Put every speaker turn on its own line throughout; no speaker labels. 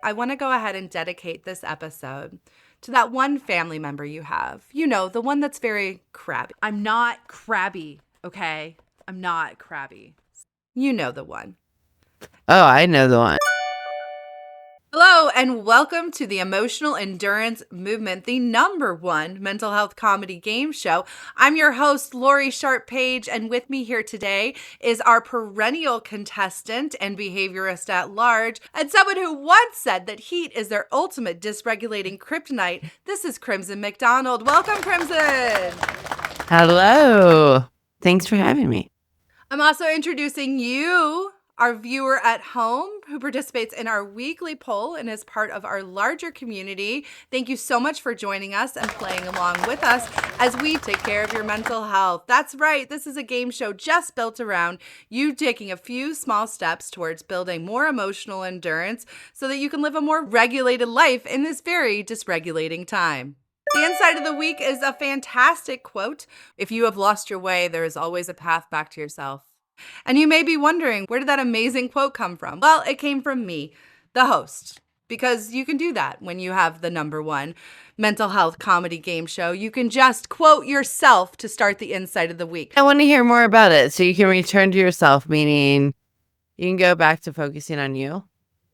I want to go ahead and dedicate this episode to that one family member you have. You know, the one that's very crabby.
I'm not crabby, okay? I'm not crabby.
You know the one.
Oh, I know the one.
Hello, and welcome to the Emotional Endurance Movement, the #1 mental health comedy game show. I'm your host, Lori Sharp-Page, and with me here today is our perennial contestant and behaviorist at large, and someone who once said that heat is their ultimate dysregulating kryptonite. This is Crimson McDonald. Welcome, Crimson.
Hello. Thanks for having me.
I'm also introducing you, our viewer at home who participates in our weekly poll and is part of our larger community. Thank you so much for joining us and playing along with us as we take care of your mental health. That's right. This is a game show just built around you taking a few small steps towards building more emotional endurance so that you can live a more regulated life in this very dysregulating time. The insight of the week is a fantastic quote. If you have lost your way, there is always a path back to yourself. And you may be wondering, where did that amazing quote come from? Well, it came from me, the host, because you can do that when you have the #1 mental health comedy game show. You can just quote yourself to start the insight of the week.
I want to hear more about it. So you can return to yourself, meaning you can go back to focusing on you.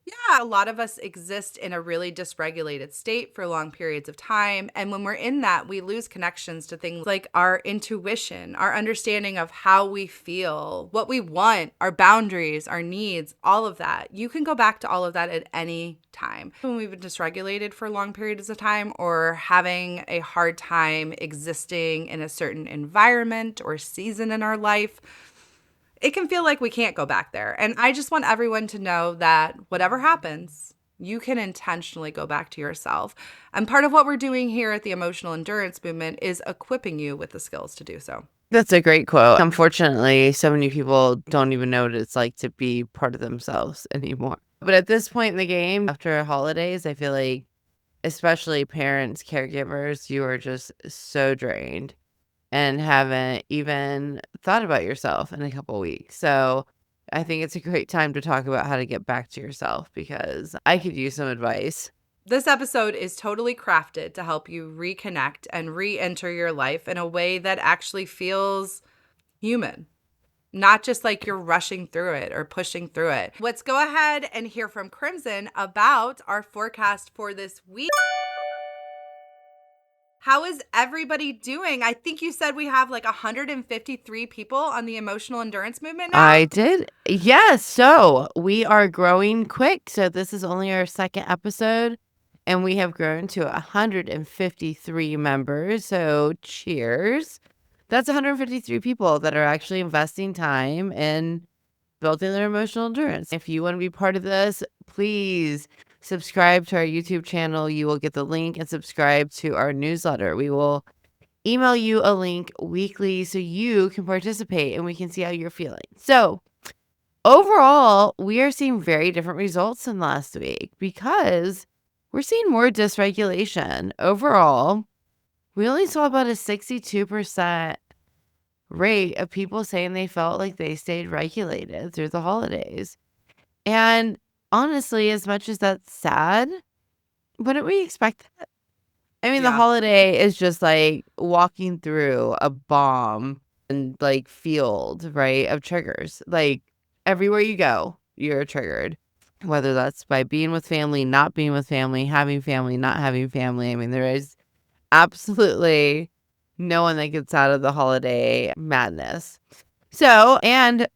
Yeah, a lot of us exist in a really dysregulated state for long periods of time. And when we're in that, we lose connections to things like our intuition, our understanding of how we feel, what we want, our boundaries, our needs, all of that. You can go back to all of that at any time. When we've been dysregulated for long periods of time or having a hard time existing in a certain environment or season in our life, it can feel like we can't go back there. And I just want everyone to know that whatever happens, you can intentionally go back to yourself. And part of what we're doing here at the Emotional Endurance Movement is equipping you with the skills to do so.
That's a great quote. Unfortunately, so many people don't even know what it's like to be part of themselves anymore. But at this point in the game, after holidays, I feel like, especially parents, caregivers, you are just so drained and haven't even thought about yourself in a couple weeks. So I think it's a great time to talk about how to get back to yourself because I could use some advice.
This episode is totally crafted to help you reconnect and re-enter your life in a way that actually feels human, not just like you're rushing through it or pushing through it. Let's go ahead and hear from Crimson about our forecast for this week. How is everybody doing? I think you said we have like 153 people on the Emotional Endurance Movement now.
I did. Yes. So we are growing quick. So this is only our second episode and we have grown to 153 members. So cheers. That's 153 people that are actually investing time in building their emotional endurance. If you want to be part of this, please subscribe to our YouTube channel. You will get the link and subscribe to our newsletter. We will email you a link weekly so you can participate and we can see how you're feeling. So overall, we are seeing very different results than last week because we're seeing more dysregulation. Overall, we only saw about a 62% rate of people saying they felt like they stayed regulated through the holidays. And honestly, as much as that's sad, wouldn't we expect that? I mean, the holiday is just like walking through a bomb and like field, right, of triggers. Like everywhere you go, you're triggered, whether that's by being with family, not being with family, having family, not having family. I mean, there is absolutely no one that gets out of the holiday madness. So, and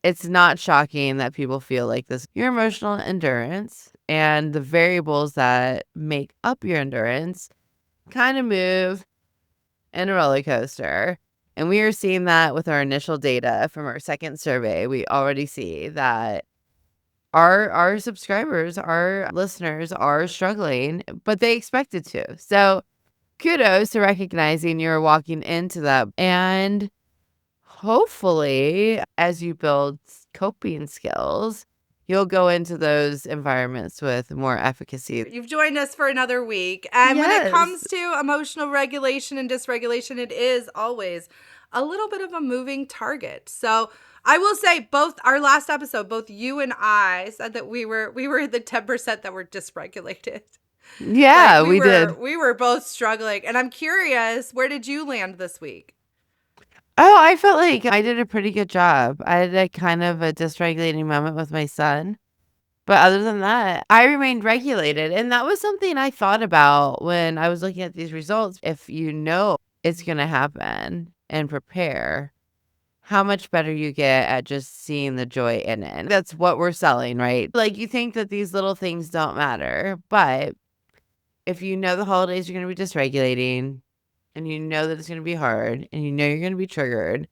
it's not shocking that people feel like this. Your emotional endurance and the variables that make up your endurance kind of move in a roller coaster. And we are seeing that with our initial data from our second survey. We already see that our subscribers, our listeners are struggling, but they expected to. So kudos to recognizing you're walking into that. And hopefully, as you build coping skills, you'll go into those environments with more efficacy.
You've joined us for another week. And when it
Yes.
comes to emotional regulation and dysregulation, it is always a little bit of a moving target. So I will say both our last episode, both you and I said that we were the 10% that were dysregulated.
Yeah, we did.
We were both struggling. And I'm curious, where did you land this week?
Oh, I felt like I did a pretty good job. I had a kind of a dysregulating moment with my son. But other than that, I remained regulated. And that was something I thought about when I was looking at these results. If you know it's going to happen and prepare, how much better you get at just seeing the joy in it. That's what we're selling, right? Like, you think that these little things don't matter, but if you know the holidays are going to be dysregulating and you know that it's going to be hard and you know you're going to be triggered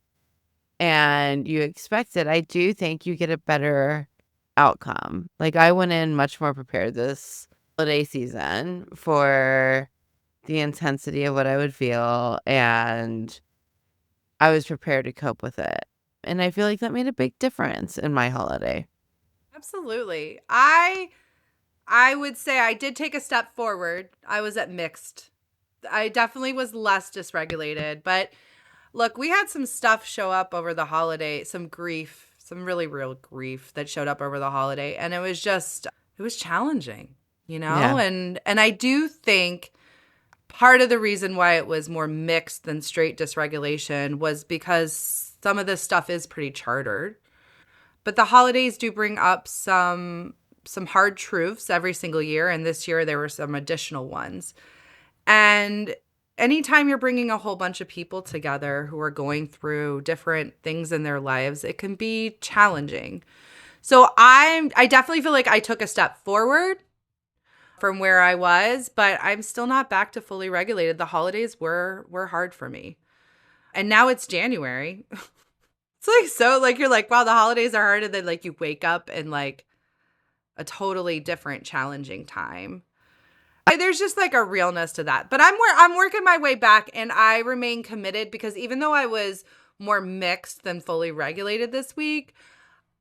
and you expect it, I do think you get a better outcome. Like, I went in much more prepared this holiday season for the intensity of what I would feel, and I was prepared to cope with it. And I feel like that made a big difference in my holiday.
Absolutely. I would say I did take a step forward. I was at mixed. I definitely was less dysregulated, but look, we had some stuff show up over the holiday, some grief, some really real grief that showed up over the holiday, and it was challenging,
Yeah.
And I do think part of the reason why it was more mixed than straight dysregulation was because some of this stuff is pretty chartered. But the holidays do bring up some hard truths every single year, and this year there were some additional ones. And anytime you're bringing a whole bunch of people together who are going through different things in their lives, it can be challenging. So I definitely feel like I took a step forward from where I was, but I'm still not back to fully regulated. The holidays were hard for me. And now it's January. It's like, so like, you're like, wow, the holidays are hard. And then like you wake up in like a totally different challenging time. There's just like a realness to that. But I'm working my way back, and I remain committed because even though I was more mixed than fully regulated this week,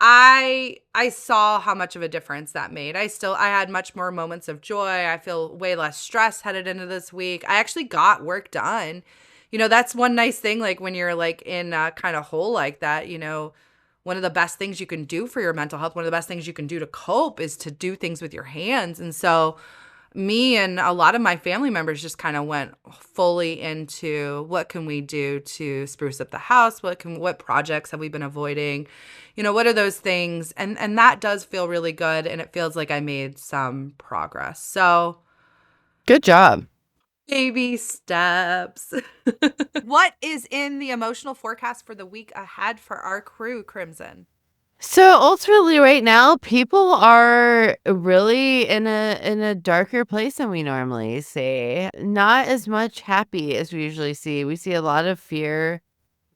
I saw how much of a difference that made. I had much more moments of joy. I feel way less stress headed into this week. I actually got work done. That's one nice thing, like when you're like in a kind of hole like that, one of the best things you can do for your mental health, one of the best things you can do to cope is to do things with your hands. And so me and a lot of my family members just kind of went fully into what can we do to spruce up the house? What projects have we been avoiding? What are those things? And that does feel really good. And it feels like I made some progress. So
Good job.
baby steps. What is in the emotional forecast for the week ahead for our crew, Crimson?
So ultimately right now, people are really in a darker place than we normally see. Not as much happy as we usually see. We see a lot of fear,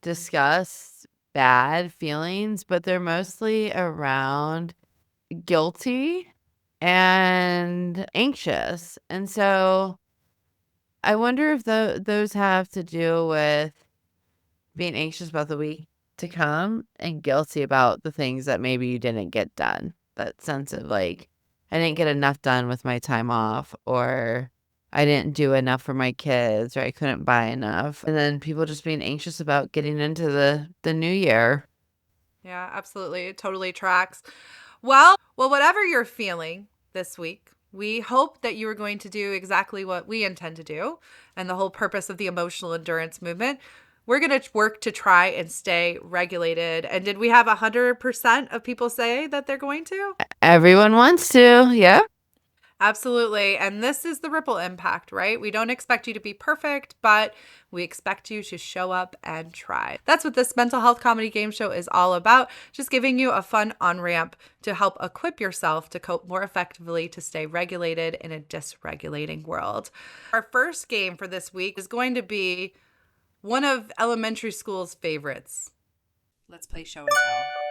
disgust, bad feelings, but they're mostly around guilty and anxious. And so I wonder if those have to do with being anxious about the week to come and guilty about the things that maybe you didn't get done. That sense of like, I didn't get enough done with my time off, or I didn't do enough for my kids, or I couldn't buy enough. And then people just being anxious about getting into the new year.
Yeah, absolutely. It totally tracks. Well, whatever you're feeling this week, we hope that you are going to do exactly what we intend to do, and the whole purpose of the emotional endurance movement. We're going to work to try and stay regulated. And did we have 100% of people say that they're going to?
Everyone wants to. Yeah.
Absolutely. And this is the ripple impact, right? We don't expect you to be perfect, but we expect you to show up and try. That's what this mental health comedy game show is all about. Just giving you a fun on-ramp to help equip yourself to cope more effectively to stay regulated in a dysregulating world. Our first game for this week is going to be one of elementary school's favorites.
Let's play show and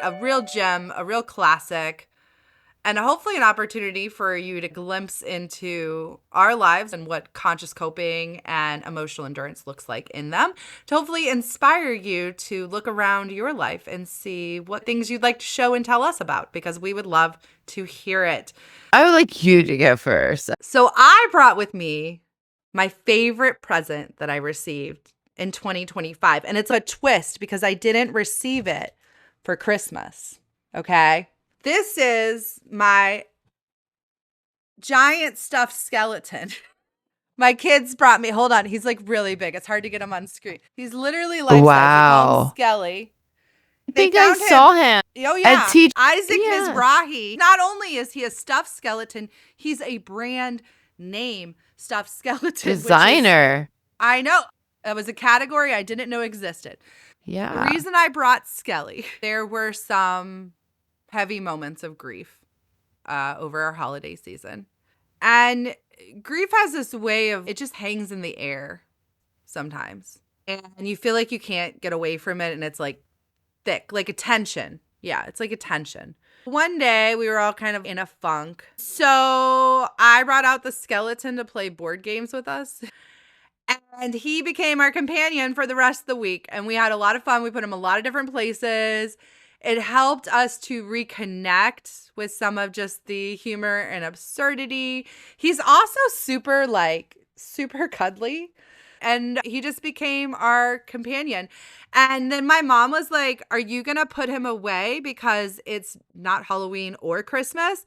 tell.
A real gem, a real classic. And hopefully an opportunity for you to glimpse into our lives and what conscious coping and emotional endurance looks like in them, to hopefully inspire you to look around your life and see what things you'd like to show and tell us about, because we would love to hear it.
I would like you to go first.
So I brought with me my favorite present that I received in 2025. And it's a twist because I didn't receive it for Christmas. Okay. This is my giant stuffed skeleton. My kids brought me, hold on, he's like really big. It's hard to get him on screen. He's literally life size. They call him
Wow.
Skelly.
I
They
think I
found
saw him
Oh,
at
yeah.
TJ.
Isaac
Yes.
Mizrahi. Not only is he a stuffed skeleton, he's a brand name stuffed skeleton.
Designer.
I know. That was a category I didn't know existed. The
Yeah.
reason I brought Skelly, there were some heavy moments of grief over our holiday season. And grief has this way of, it just hangs in the air sometimes. And you feel like you can't get away from it. And it's like thick, like a tension. Yeah, it's like a tension. One day we were all kind of in a funk. So I brought out the skeleton to play board games with us. And he became our companion for the rest of the week. And we had a lot of fun. We put him a lot of different places. It helped us to reconnect with some of just the humor and absurdity. He's also super cuddly. And he just became our companion. And then my mom was like, are you going to put him away because it's not Halloween or Christmas?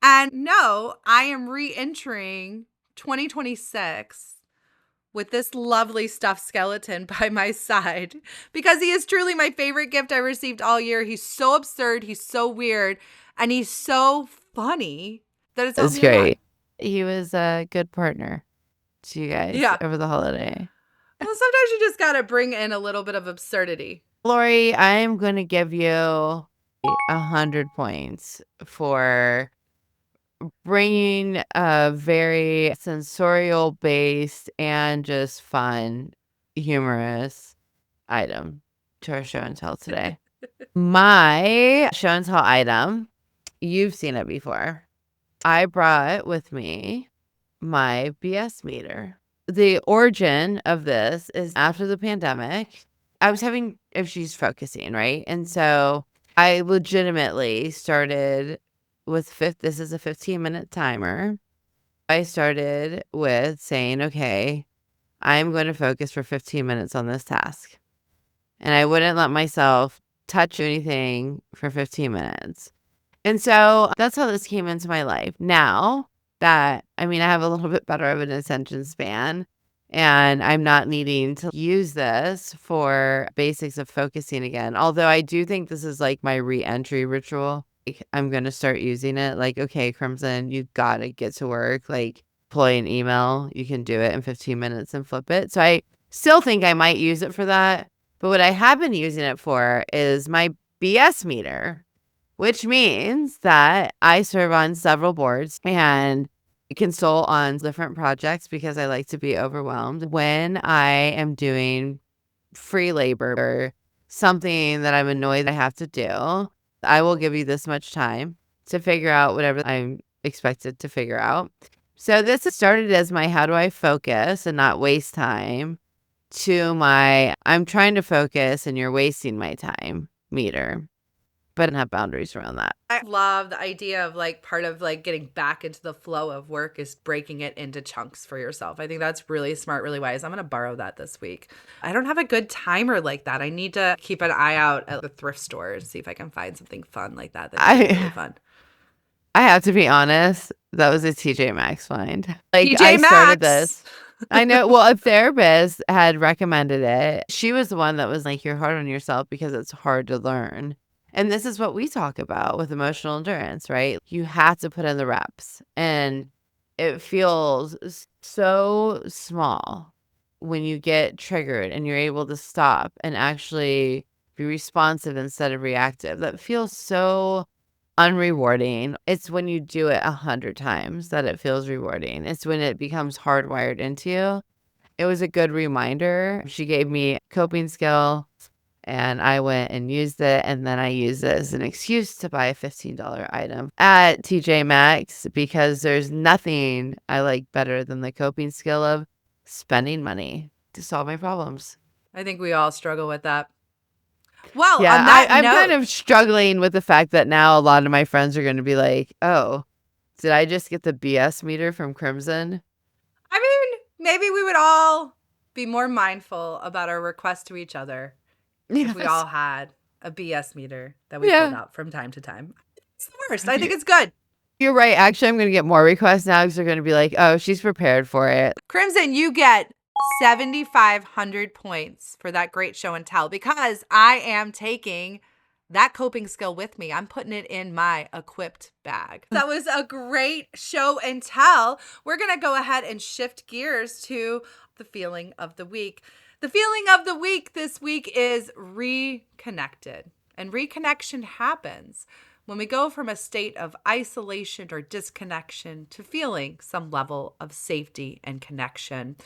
And no, I am re-entering 2026 with this lovely stuffed skeleton by my side because he is truly my favorite gift I received all year. He's so absurd, he's so weird, and he's so funny that it's
That's great. He was a good partner to you guys over the holiday.
Well, sometimes you just got to bring in a little bit of absurdity.
Lori, I'm going to give you 100 points for bringing a very sensorial based and just fun, humorous item to our show and tell today. My show and tell item, you've seen it before. I brought with me my BS meter. The origin of this is after the pandemic. I was having issues focusing, right? And so I legitimately started with this is a 15-minute timer. I started with saying, okay, I'm going to focus for 15 minutes on this task. And I wouldn't let myself touch anything for 15 minutes. And so that's how this came into my life. Now that, I have a little bit better of an attention span and I'm not needing to use this for basics of focusing again. Although I do think this is like my reentry ritual. I'm going to start using it. Like, okay, Crimson, you got to get to work. Like, deploy an email. You can do it in 15 minutes and flip it. So I still think I might use it for that. But what I have been using it for is my BS meter, which means that I serve on several boards and consult on different projects because I like to be overwhelmed. When I am doing free labor or something that I'm annoyed I have to do, I will give you this much time to figure out whatever I'm expected to figure out. So this has started as my how do I focus and not waste time to my I'm trying to focus and you're wasting my time meter. But I don't have boundaries around that.
I love the idea of like part of like getting back into the flow of work is breaking it into chunks for yourself. I think that's really smart, really wise. I'm going to borrow that this week. I don't have a good timer like that. I need to keep an eye out at the thrift store and see if I can find something fun like that. That's really fun.
I have to be honest. That was a TJ Maxx find. Like
TJ
I started
Maxx.
this. I know. Well, a therapist had recommended it. She was the one that was like, you're hard on yourself because it's hard to learn. And this is what we talk about with emotional endurance, right? You have to put in the reps. And it feels so small when you get triggered and you're able to stop and actually be responsive instead of reactive. That feels so unrewarding. It's when you do it 100 times that it feels rewarding. It's when it becomes hardwired into you. It was a good reminder. She gave me a coping skill and I went and used it. And then I used it as an excuse to buy a $15 item at TJ Maxx because there's nothing I like better than the coping skill of spending money to solve my problems.
I think we all struggle with that. Well,
yeah,
on that
I'm
note,
kind of struggling with the fact that now a lot of my friends are going to be like, oh, did I just get the BS meter from Crimson?
I mean, maybe we would all be more mindful about our requests to each other if we all had a BS meter that we pulled out from time to time. It's the worst. I think it's good.
You're right. Actually, I'm going to get more requests now because they're going to be like, oh, she's prepared for it.
Crimson, you get 7,500 points for that great show and tell because I am taking that coping skill with me. I'm putting it in my equipped bag. That was a great show and tell. We're going to go ahead and shift gears to the feeling of the week. The feeling of the week this week is reconnected. And reconnection happens when we go from a state of isolation or disconnection to feeling some level of safety and connection.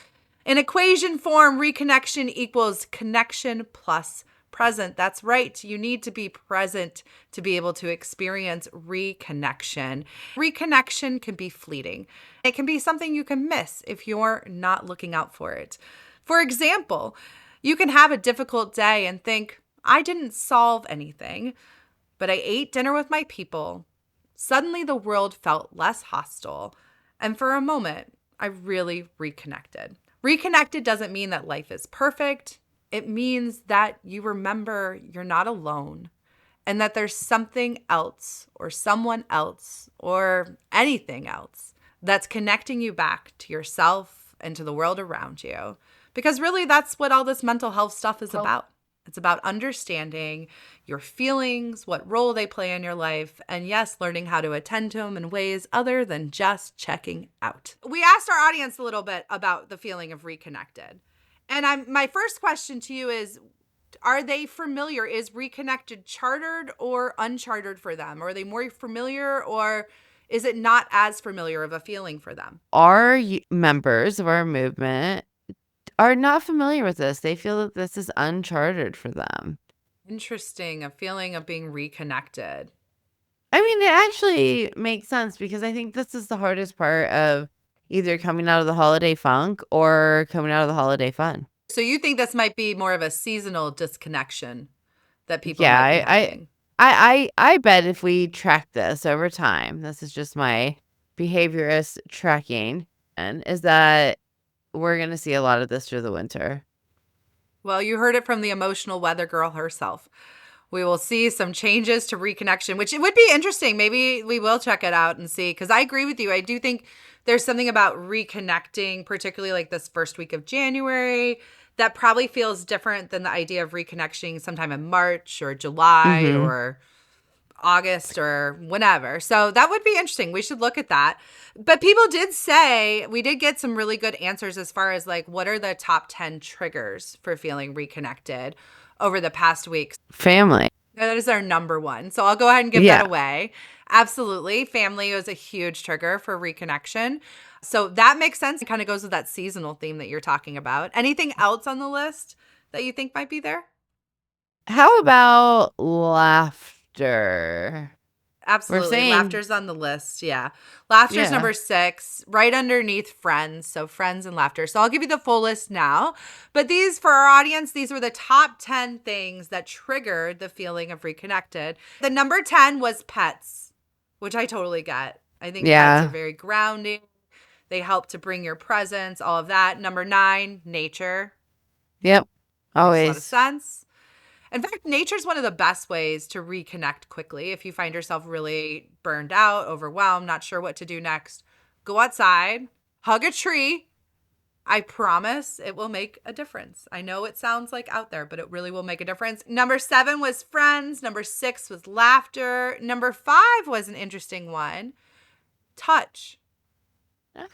In equation form, reconnection equals connection plus present. That's right. You need to be present to be able to experience reconnection. Reconnection can be fleeting. It can be something you can miss if you're not looking out for it. For example, you can have a difficult day and think, I didn't solve anything, but I ate dinner with my people. Suddenly the world felt less hostile. And for a moment, I really reconnected. Reconnected doesn't mean that life is perfect. It means that you remember you're not alone and that there's something else or someone else or anything else that's connecting you back to yourself and to the world around you. Because really, that's what all this mental health stuff is about. It's about understanding your feelings, what role they play in your life, and yes, learning how to attend to them in ways other than just checking out. We asked our audience a little bit about the feeling of reconnected. And my first question to you is, are they familiar? Is Reconnected chartered or unchartered for them? Are they more familiar or is it not as familiar of a feeling for them?
Our members of our movement are not familiar with this. They feel that this is uncharted for them.
Interesting. A feeling of being reconnected.
I mean, it actually makes sense because I think this is the hardest part of either coming out of the holiday funk or coming out of the holiday fun.
So you think this might be more of a seasonal disconnection that people might be having?
I bet if we track this over time, this is just my behaviorist tracking, and is that we're going to see a lot of this through the winter.
Well, you heard it from the emotional weather girl herself. We will see some changes to reconnection, which it would be interesting. Maybe we will check it out and see, because I agree with you. I do think there's something about reconnecting, particularly like this first week of January, that probably feels different than the idea of reconnecting sometime in March or July or August or whenever. So that would be interesting. We should look at that. But people did say, we did get some really good answers as far as like, what are the top 10 triggers for feeling reconnected over the past weeks?
Family.
That is our number one. So I'll go ahead and give that away. Absolutely. Family was a huge trigger for reconnection. So that makes sense. It kind of goes with that seasonal theme that you're talking about. Anything else on the list that you think might be there?
How about laughter?
Absolutely. Laughter's on the list. Yeah. Laughter's number 6, right underneath friends. So friends and laughter. So I'll give you the full list now. But these, for our audience, these were the top 10 things that triggered the feeling of reconnected. The number 10 was pets, which I totally get. I think pets are very grounding. They help to bring your presence, all of that. Number 9, nature.
Yep. Always.
Makes a lot of sense. In fact, nature is one of the best ways to reconnect quickly. If you find yourself really burned out, overwhelmed, not sure what to do next, go outside, hug a tree. I promise it will make a difference. I know it sounds like out there, but it really will make a difference. Number 7 was friends. Number 6 was laughter. Number 5 was an interesting one, touch.
Oh.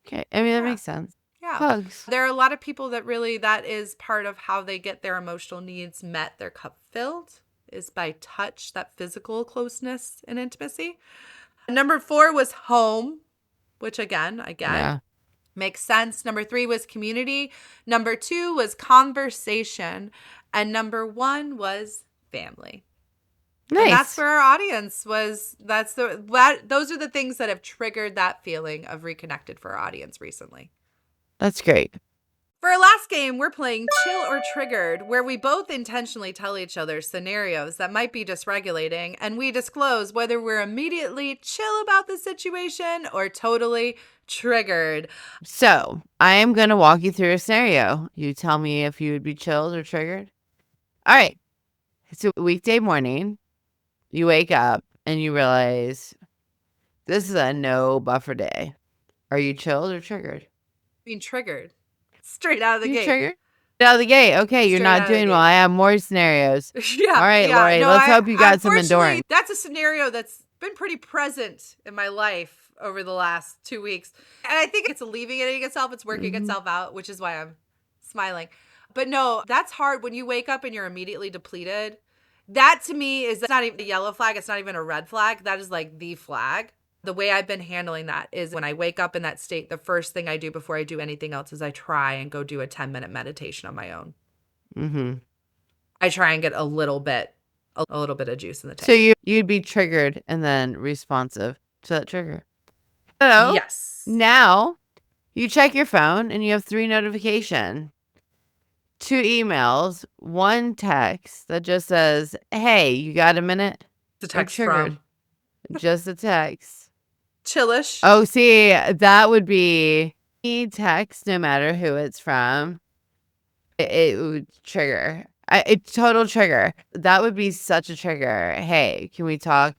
Okay. I mean, that makes sense.
Yeah.
Hugs.
There are a lot of people that really, that is part of how they get their emotional needs met, their cup filled, is by touch, that physical closeness and intimacy. Number 4 was home, which again, I get.
Yeah.
Makes sense. Number 3 was community. Number 2 was conversation. And number 1 was family.
Nice.
And that's where our audience was. Those are the things that have triggered that feeling of reconnected for our audience recently.
That's great.
For our last game, we're playing Chill or Triggered, where we both intentionally tell each other scenarios that might be dysregulating, and we disclose whether we're immediately chill about the situation or totally triggered.
So I am going to walk you through a scenario. You tell me if you would be chilled or triggered. All right. It's a weekday morning. You wake up and you realize this is a no buffer day. Are you chilled or triggered?
Being triggered straight out of the
You
gate.
triggered? Out of the gate. Okay, you're
Straight
not
out of the
doing well.
gate.
I have more scenarios.
Yeah.
All right,
yeah.
Lori,
No,
let's hope you got some
unfortunately,
endurance.
that's a scenario that's been pretty present in my life over the last 2 weeks. And I think it's alleviating itself. It's working itself out, which is why I'm smiling. But no, that's hard when you wake up and you're immediately depleted. That to me is not even a yellow flag. It's not even a red flag. That is like the flag. The way I've been handling that is when I wake up in that state, the first thing I do before I do anything else is I try and go do a 10-minute meditation on my own.
Mm-hmm.
I try and get a little bit of juice in the tank.
So you'd be triggered and then responsive to that trigger. So
Yes.
now you check your phone and you have 3 notifications. 2 emails, 1 text that just says, "Hey, you got a minute?"
The text
triggered.
from
Just a text.
Chillish.
Oh, see, that would be any text, no matter who it's from. It would trigger. Total trigger. That would be such a trigger. Hey, can we talk?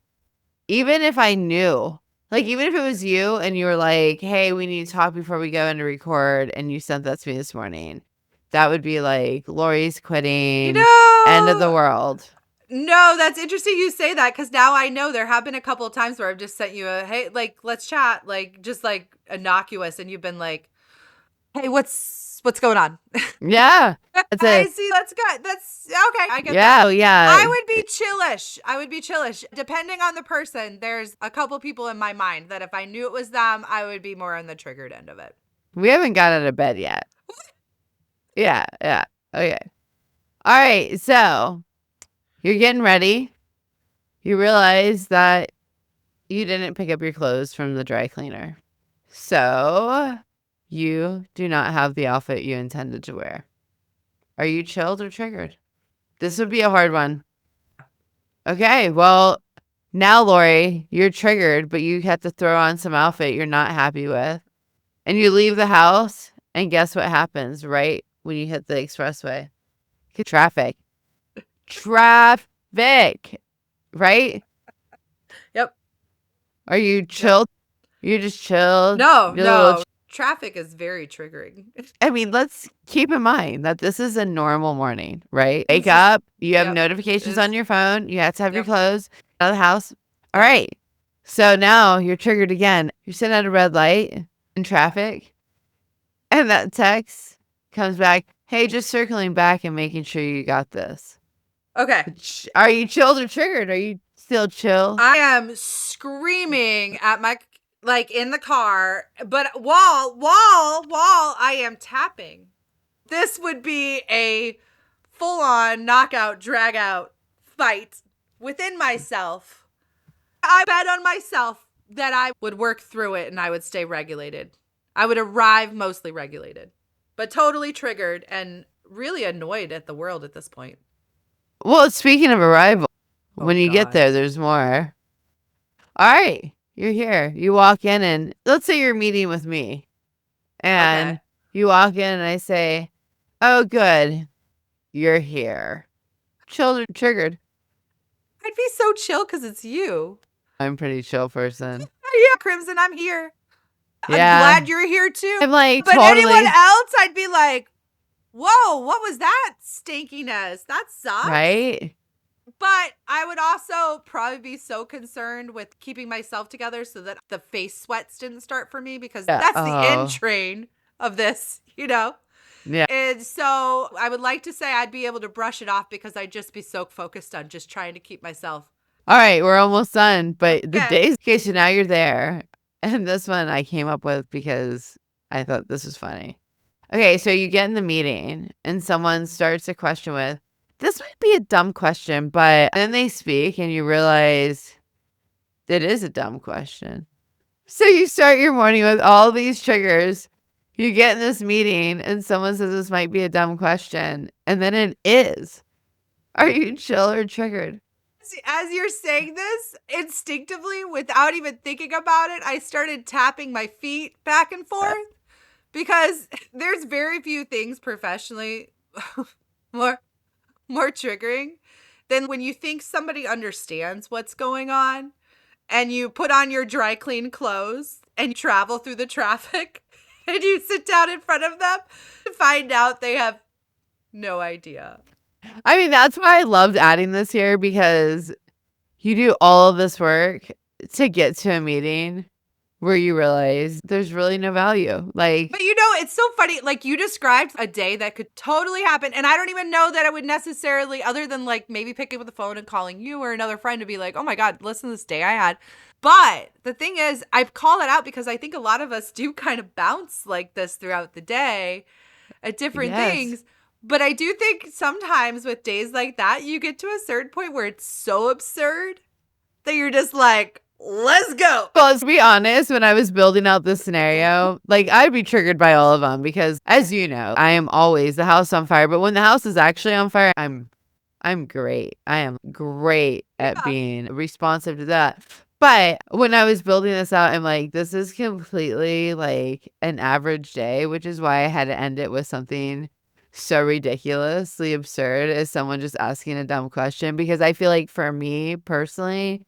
Even if I knew, like, even if it was you and you were like, hey, we need to talk before we go in to record, and you sent that to me this morning, that would be like, Lori's quitting. End of the world.
No, that's interesting you say that because now I know there have been a couple of times where I've just sent you a, hey, like, let's chat, like, just like innocuous. And you've been like, hey, what's going on?
Yeah. That's
I
it.
see. That's good. That's okay. I get
Yeah.
that.
Yeah.
I would be chillish. Depending on the person, there's a couple people in my mind that if I knew it was them, I would be more on the triggered end of it.
We haven't got out of bed yet. Yeah. Yeah. Okay. All right. So you're getting ready. You realize that you didn't pick up your clothes from the dry cleaner. So you do not have the outfit you intended to wear. Are you chilled or triggered? This would be a hard one. Okay, well, now, Lori, you're triggered, but you have to throw on some outfit you're not happy with. And you leave the house, and guess what happens right when you hit the expressway? Traffic. Traffic. Right?
Yep.
Are you chilled? You're just chilled?
No. Traffic is very triggering.
I mean, let's keep in mind that this is a normal morning, right? Wake up, you have notifications on your phone, you have to have your clothes out of the house. All right. So now you're triggered again. You're sitting at a red light in traffic, and that text comes back, hey, just circling back and making sure you got this.
Okay.
Are you chilled or triggered? Are you still chill?
I am screaming at my, like, in the car, but while I am tapping. This would be a full-on knockout, drag-out fight within myself. I bet on myself that I would work through it and I would stay regulated. I would arrive mostly regulated, but totally triggered and really annoyed at the world at this point.
Well, speaking of arrival, when you get there, there's more. All right, you're here. You walk in and let's say you're meeting with me. And you walk in and I say, oh, good, you're here. Chilled or triggered?
I'd be so chill because it's you.
I'm a pretty chill person.
Yeah, Crimson, I'm here.
Yeah.
I'm glad you're here too.
I'm like,
but
totally.
anyone else, I'd be like, whoa, what was that stinkiness? That sucks.
Right?
But I would also probably be so concerned with keeping myself together so that the face sweats didn't start for me because that's the end train of this, you know?
Yeah.
And so I would like to say I'd be able to brush it off because I'd just be so focused on just trying to keep myself.
All right, we're almost done. But the days, okay, so now you're there. And this one I came up with because I thought this was funny. Okay, so you get in the meeting and someone starts a question with, this might be a dumb question, but then they speak and you realize it is a dumb question. So you start your morning with all these triggers. You get in this meeting and someone says this might be a dumb question. And then it is. Are you chill or triggered?
As you're saying this, instinctively, without even thinking about it, I started tapping my feet back and forth because there's very few things professionally more triggering Then when you think somebody understands what's going on and you put on your dry clean clothes and travel through the traffic and you sit down in front of them to find out they have no idea.
I mean, that's why I loved adding this here, because you do all of this work to get to a meeting where you realize there's really no value. Like,
But it's so funny. Like, you described a day that could totally happen. And I don't even know that it would necessarily, other than like maybe picking up the phone and calling you or another friend to be like, oh my God, listen to this day I had. But the thing is, I call it out because I think a lot of us do kind of bounce like this throughout the day at different
Yes.
things. But I do think sometimes with days like that, you get to a certain point where it's so absurd that you're just like, let's go.
well, let's be honest, when I was building out this scenario, like, I'd be triggered by all of them because, as you know, I am always the house on fire. But when the house is actually on fire, I'm great. I am great at being responsive to that. But when I was building this out, I'm like, this is completely like an average day, which is why I had to end it with something so ridiculously absurd as someone just asking a dumb question. Because I feel like for me personally,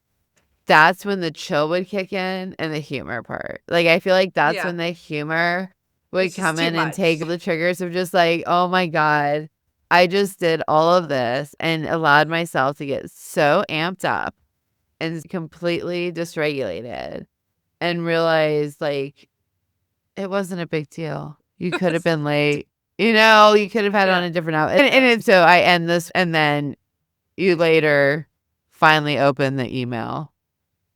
that's when the chill would kick in and the humor part. Like, I feel like that's when the humor would
It's just
come
too
in and
much.
take the triggers of just like, oh my God, I just did all of this and allowed myself to get so amped up and completely dysregulated and realized like it wasn't a big deal. You could have been late. You could have had on a different outfit. And so I end this, and then you later finally open the email.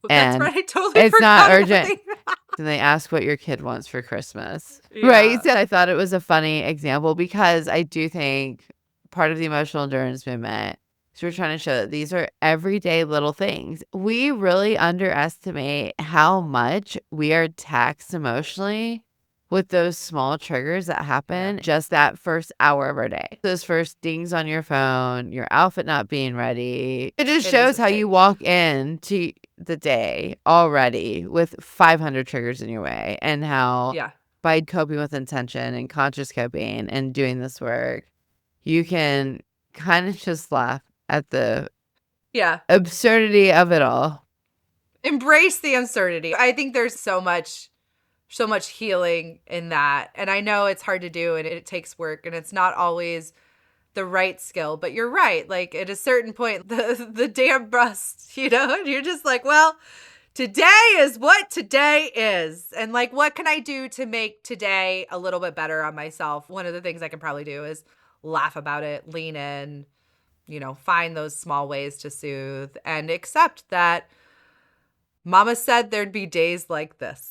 That's
And
right. I totally
it's
forgot
not
about
urgent.
that.
And they ask what your kid wants for Christmas.
Yeah.
Right? So I thought it was a funny example because I do think part of the emotional endurance movement is we're trying to show that these are everyday little things. We really underestimate how much we are taxed emotionally with those small triggers that happen just that first hour of our day. Those first dings on your phone, your outfit not being ready. It just
It is
shows
a
how
thing.
you walk into the day already with 500 triggers in your way, and how by coping with intention and conscious coping and doing this work, you can kind of just laugh at the absurdity of it all.
Embrace the absurdity. I think there's so much healing in that. And I know it's hard to do and it takes work and it's not always the right skill, but you're right. Like at a certain point, the dam busts, and you're just like, well, today is what today is. And like, what can I do to make today a little bit better on myself? One of the things I can probably do is laugh about it, lean in, find those small ways to soothe and accept that Mama said there'd be days like this.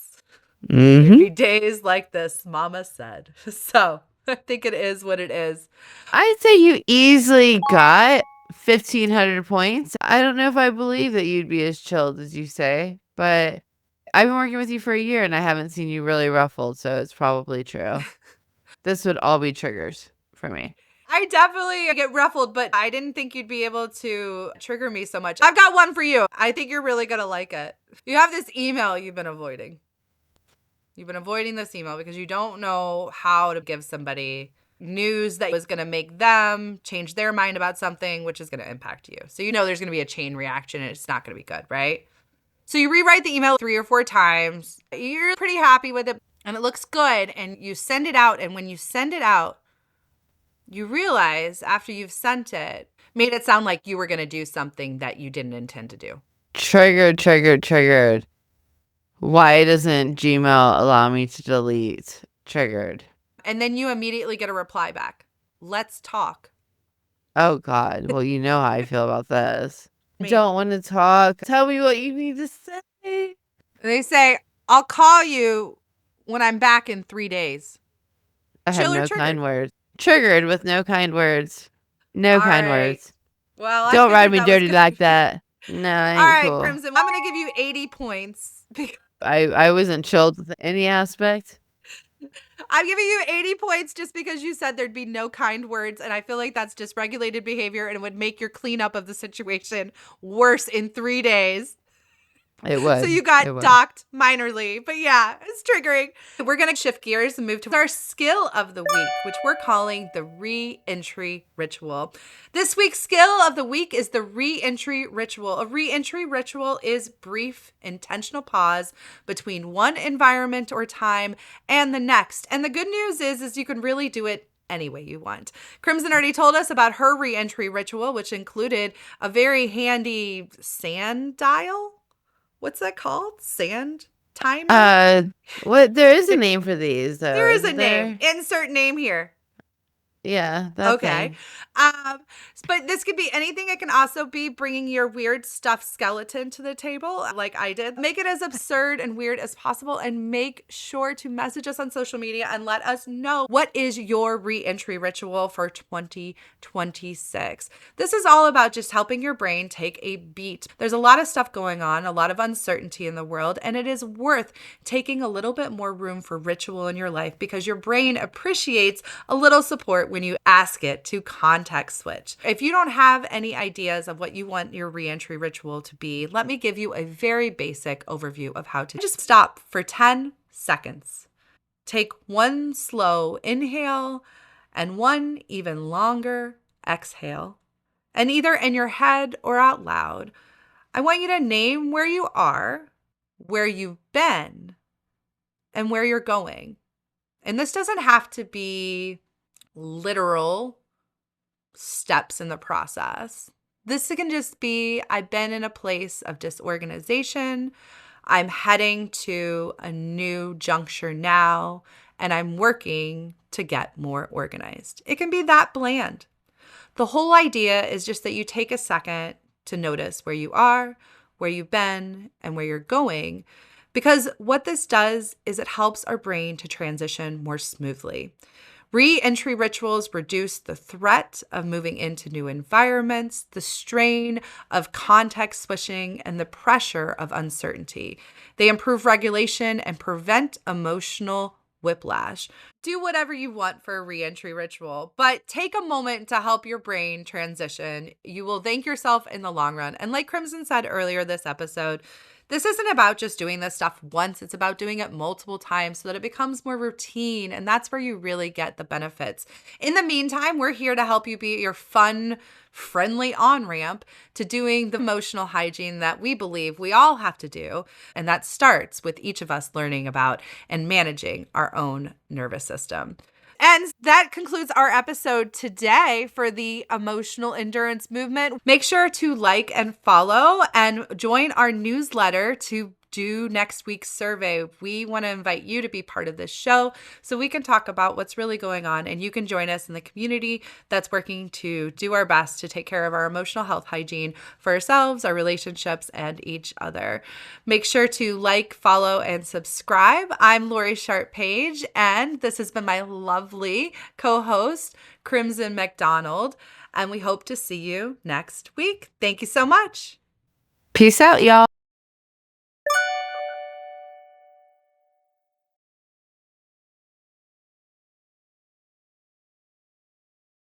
There'd be days like this, Mama said. So I think it is what it is.
I'd say you easily got 1,500 points. I don't know if I believe that you'd be as chilled as you say, but I've been working with you for a year and I haven't seen you really ruffled, so it's probably true. This would all be triggers for me.
I definitely get ruffled, but I didn't think you'd be able to trigger me so much. I've got one for you. I think you're really going to like it. You have this email you've been avoiding. You've been avoiding this email because you don't know how to give somebody news that was going to make them change their mind about something, which is going to impact you. So there's going to be a chain reaction and it's not going to be good, right? So you rewrite the email 3 or 4 times. You're pretty happy with it and it looks good and you send it out. And when you send it out, you realize after you've sent it, made it sound like you were going to do something that you didn't intend to do.
Triggered. Why doesn't Gmail allow me to delete? Triggered.
And then you immediately get a reply back. Let's talk.
Oh, God. Well, you know how I feel about this. I don't want to talk. Tell me what you need to say.
They say, I'll call you when I'm back in 3 days.
I have no kind words. Triggered with no kind words. No kind words.
Well,
don't ride me dirty like that. No, I ain't
all right,
cool.
Crimson. I'm going to give you 80 points.
I wasn't chilled with any aspect.
I'm giving you 80 points just because you said there'd be no kind words. And I feel like that's dysregulated behavior and it would make your cleanup of the situation worse in 3 days.
It would.
So you
It
got
would.
docked minorly. But yeah, it's triggering. We're going to shift gears and move to our skill of the week, which we're calling the Reentry Ritual. This week's skill of the week is the Reentry Ritual. A Reentry Ritual is brief, intentional pause between one environment or time and the next. And the good news is you can really do it any way you want. Crimson already told us about her Reentry Ritual, which included a very handy sand dial. What's that called? Sand timer?
What? There is a name for these, though.
There is a
isn't there?
name. Insert name here.
Yeah, that
Okay.
thing.
But this could be anything. It can also be bringing your weird stuffed skeleton to the table, like I did. Make it as absurd and weird as possible, and make sure to message us on social media and let us know what is your reentry ritual for 2026. This is all about just helping your brain take a beat. There's a lot of stuff going on, a lot of uncertainty in the world, and it is worth taking a little bit more room for ritual in your life because your brain appreciates a little support when you ask it to context switch. If you don't have any ideas of what you want your reentry ritual to be, let me give you a very basic overview of how to just stop for 10 seconds. Take one slow inhale and one even longer exhale. And either in your head or out loud, I want you to name where you are, where you've been, and where you're going. And this doesn't have to be literal steps in the process. This can just be, I've been in a place of disorganization. I'm heading to a new juncture now, and I'm working to get more organized. It can be that bland. The whole idea is just that you take a second to notice where you are, where you've been, and where you're going. Because what this does is it helps our brain to transition more smoothly. Re-entry rituals reduce the threat of moving into new environments, the strain of context switching, and the pressure of uncertainty. They improve regulation and prevent emotional whiplash. Do whatever you want for a re-entry ritual, but take a moment to help your brain transition. You will thank yourself in the long run. And like Crimson said earlier this episode, this isn't about just doing this stuff once. It's about doing it multiple times so that it becomes more routine. And that's where you really get the benefits. In the meantime, we're here to help you be your fun, friendly on-ramp to doing the emotional hygiene that we believe we all have to do. And that starts with each of us learning about and managing our own nervous system. And that concludes our episode today for the emotional endurance movement. Make sure to like and follow and join our newsletter to do next week's survey. We want to invite you to be part of this show so we can talk about what's really going on, and you can join us in the community that's working to do our best to take care of our emotional health hygiene for ourselves, our relationships, and each other. Make sure to like, follow, and subscribe. I'm Lori Sharp-Page, and this has been my lovely co-host, Crimson McDonald, and we hope to see you next week. Thank you so much.
Peace out, y'all.